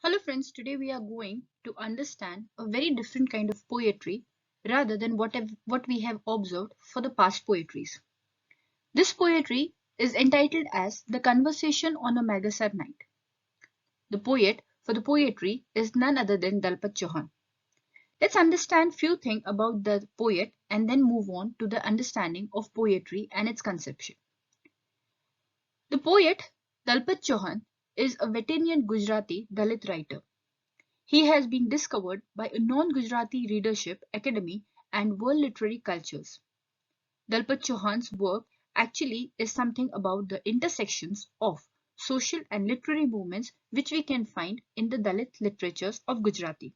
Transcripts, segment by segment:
Hello friends, today we are going to understand a very different kind of poetry rather than what we have observed for the past poetries. This poetry is entitled as The Conversation on a Magshar Night. The poet for the poetry is none other than Dalpat Chauhan. Let's understand few things about the poet and then move on to the understanding of poetry and its conception. The poet Dalpat Chauhan is a veteran Gujarati Dalit writer. He has been discovered by a non-Gujarati readership, academy, and world literary cultures. Dalpat Chauhan's work actually is something about the intersections of social and literary movements which we can find in the Dalit literatures of Gujarati.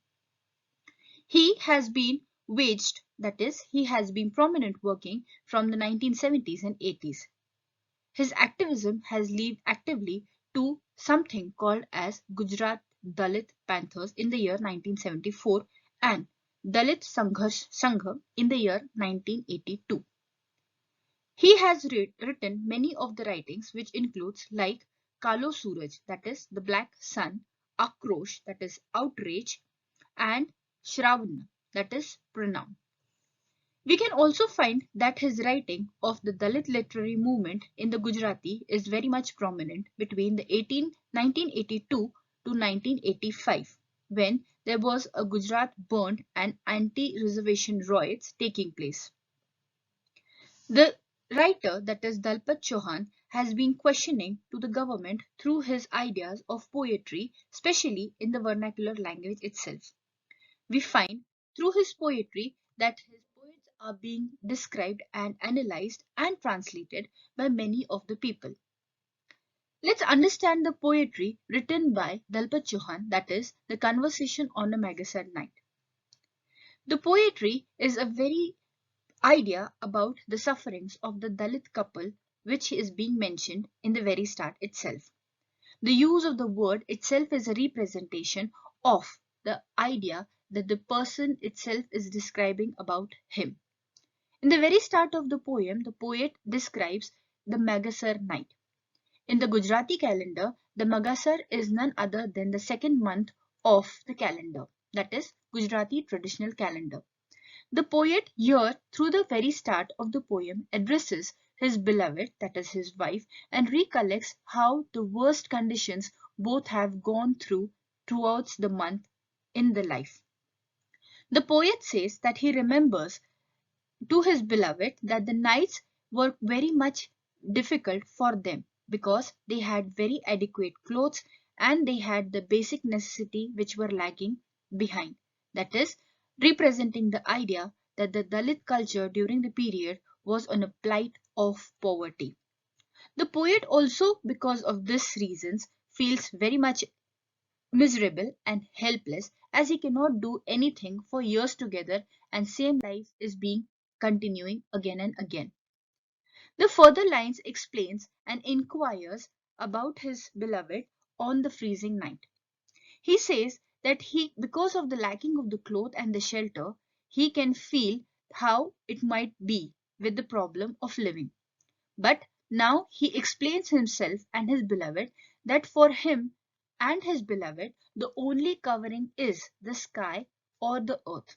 He has been waged, that is, he has been prominent working from the 1970s and 80s. His activism has led actively to something called as Gujarat Dalit Panthers in the year 1974 and Dalit Sangharsh Sangha in the year 1982. He has written many of the writings which includes like Kalo Suraj, that is the black sun, Akrosh, that is outrage, and Shravana, that is pronoun. We can also find that his writing of the Dalit literary movement in the Gujarati is very much prominent between the 1982 to 1985, when there was a Gujarat burned and anti-reservation riots taking place. The writer, that is Dalpat Chauhan, has been questioning to the government through his ideas of poetry, especially in the vernacular language itself. We find through his poetry that his poets are being described and analyzed and translated by many of the people. Let's understand the poetry written by Dalpat Chauhan, that is The Conversation on a Magshar Night. The poetry is a very idea about the sufferings of the Dalit couple which is being mentioned in the very start itself. The use of the word itself is a representation of the idea that the person itself is describing about him. In the very start of the poem, the poet describes the Magshar night. In the Gujarati calendar, the Magshar is none other than the second month of the calendar, that is Gujarati traditional calendar. The poet here, through the very start of the poem, addresses his beloved, that is his wife, and recollects how the worst conditions both have gone throughout the month in the life. The poet says that he remembers to his beloved that the nights were very much difficult for them because they had very adequate clothes and they had the basic necessity which were lagging behind. That is, representing the idea that the Dalit culture during the period was on a plight of poverty. The poet also, because of these reasons, feels very much miserable and helpless as he cannot do anything for years together and same life is being continuing again and again. The further lines explains and inquires about his beloved on the freezing night. He says that because of the lacking of the cloth and the shelter, he can feel how it might be with the problem of living. But now he explains himself and his beloved that for him and his beloved, the only covering is the sky or the earth.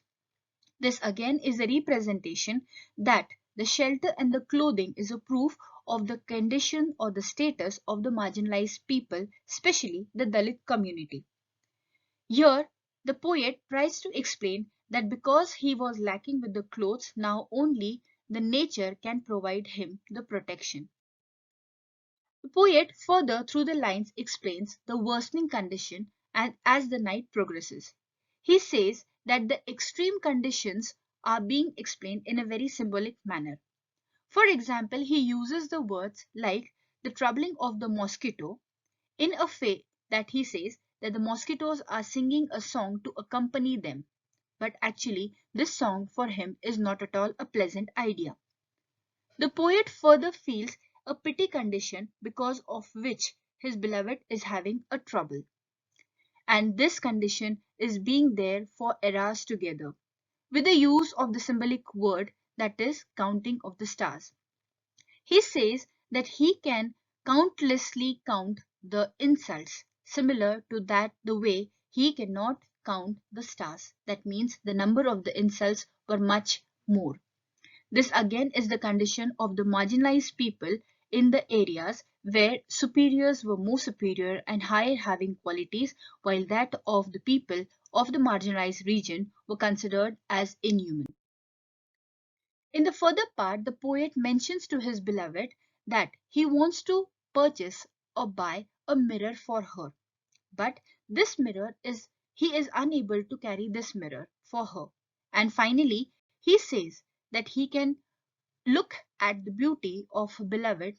This again is a representation that the shelter and the clothing is a proof of the condition or the status of the marginalized people, especially the Dalit community. Here, the poet tries to explain that because he was lacking with the clothes, now only the nature can provide him the protection. The poet further through the lines explains the worsening condition and as the night progresses. He says that the extreme conditions are being explained in a very symbolic manner. For example, he uses the words like the troubling of the mosquito in a way that he says that the mosquitoes are singing a song to accompany them. But actually, this song for him is not at all a pleasant idea. The poet further feels a pity condition because of which his beloved is having a trouble. And this condition is being there for eras together, with the use of the symbolic word that is counting of the stars. He says that he can countlessly count the insults, similar to that the way he cannot count the stars. That means the number of the insults were much more. This again is the condition of the marginalized people in the areas where superiors were more superior and higher having qualities, while that of the people of the marginalized region were considered as inhuman. In the further part, the poet mentions to his beloved that he wants to purchase or buy a mirror for her, but this mirror is he is unable to carry this mirror for her. And finally, he says that he can look at the beauty of a beloved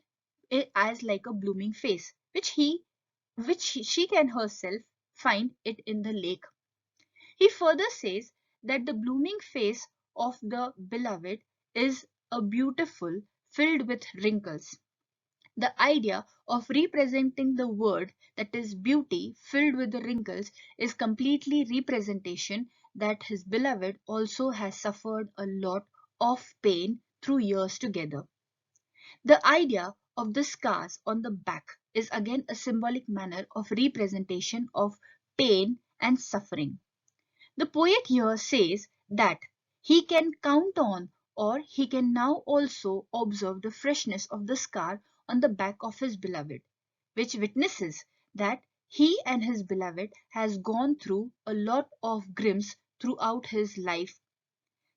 as like a blooming face, which she can herself find it in the lake. He further says that the blooming face of the beloved is a beautiful filled with wrinkles. The idea of representing the word that is beauty filled with the wrinkles is completely representation that his beloved also has suffered a lot of pain through years together. The idea of the scars on the back is again a symbolic manner of representation of pain and suffering. The poet here says that he can count on or he can now also observe the freshness of the scar on the back of his beloved, which witnesses that he and his beloved has gone through a lot of grims throughout his life.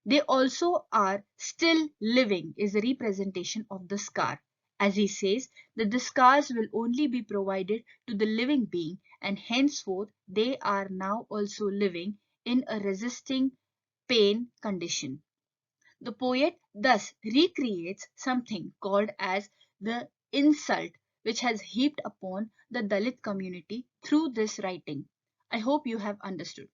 They also are still living is a representation of the scar, as he says that the scars will only be provided to the living being, and henceforth they are now also living in a resisting pain condition. The poet thus recreates something called as the insult which has heaped upon the Dalit community through this writing. I hope you have understood.